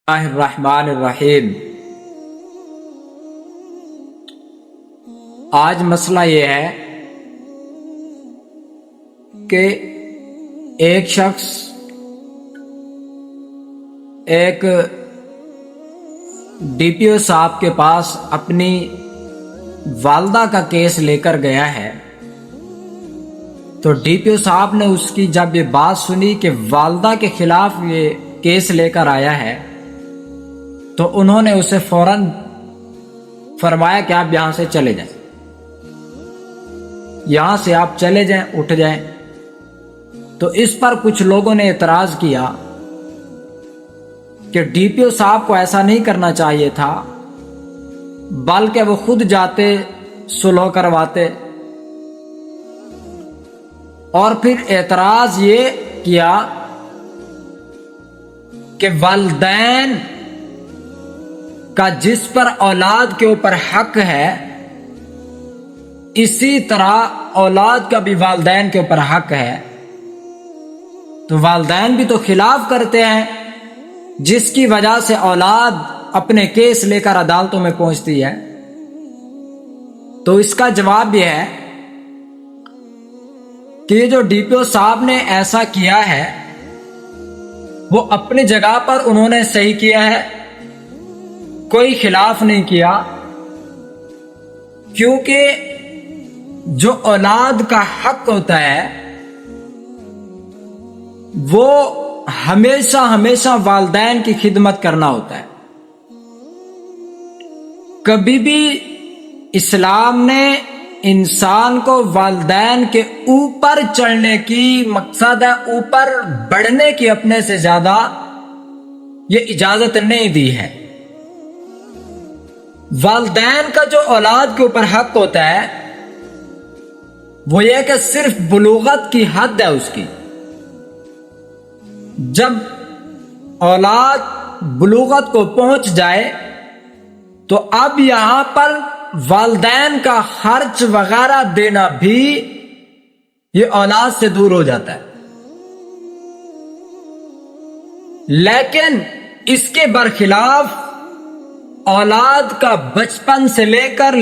اللہ الرحمن الرحیم۔ آج مسئلہ یہ ہے کہ ایک شخص ایک ڈی پی او صاحب کے پاس اپنی والدہ کا کیس لے کر گیا ہے، تو ڈی پی او صاحب نے اس کی جب یہ بات سنی کہ والدہ کے خلاف یہ کیس لے کر آیا ہے، تو انہوں نے اسے فوراً فرمایا کہ آپ یہاں سے چلے جائیں، یہاں سے آپ چلے جائیں، اٹھ جائیں۔ تو اس پر کچھ لوگوں نے اعتراض کیا کہ ڈی پی او صاحب کو ایسا نہیں کرنا چاہیے تھا، بلکہ وہ خود جاتے، صلح کرواتے۔ اور پھر اعتراض یہ کیا کہ والدین کا جس پر اولاد کے اوپر حق ہے، اسی طرح اولاد کا بھی والدین کے اوپر حق ہے، تو والدین بھی تو خلاف کرتے ہیں، جس کی وجہ سے اولاد اپنے کیس لے کر عدالتوں میں پہنچتی ہے۔ تو اس کا جواب یہ ہے کہ یہ جو ڈی پی او صاحب نے ایسا کیا ہے، وہ اپنی جگہ پر انہوں نے صحیح کیا ہے، کوئی خلاف نہیں کیا، کیونکہ جو اولاد کا حق ہوتا ہے وہ ہمیشہ والدین کی خدمت کرنا ہوتا ہے۔ کبھی بھی اسلام نے انسان کو والدین کے اوپر چڑھنے کی، مقصد ہے اوپر بڑھنے کی، اپنے سے زیادہ یہ اجازت نہیں دی ہے۔ والدین کا جو اولاد کے اوپر حق ہوتا ہے وہ یہ کہ صرف بلوغت کی حد ہے اس کی۔ جب اولاد بلوغت کو پہنچ جائے تو اب یہاں پر والدین کا خرچ وغیرہ دینا بھی یہ اولاد سے دور ہو جاتا ہے۔ لیکن اس کے برخلاف اولاد کا بچپن سے لے کر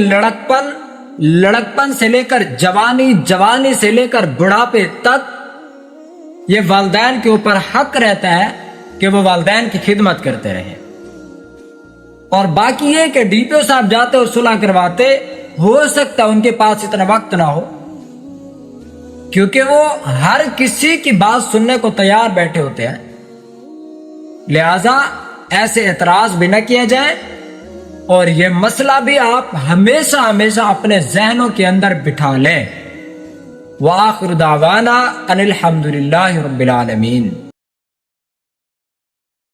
لڑکپن سے لے کر جوانی سے لے کر بڑھاپے تک یہ والدین کے اوپر حق رہتا ہے کہ وہ والدین کی خدمت کرتے رہیں۔ اور باقی یہ کہ ڈی پی او صاحب جاتے اور صلح کرواتے، ہو سکتا ان کے پاس اتنا وقت نہ ہو، کیونکہ وہ ہر کسی کی بات سننے کو تیار بیٹھے ہوتے ہیں، لہذا ایسے اعتراض بھی نہ کیا جائے۔ اور یہ مسئلہ بھی آپ ہمیشہ اپنے ذہنوں کے اندر بٹھا لیں۔ وآخر دعوانا ان الحمدللہ رب العالمین۔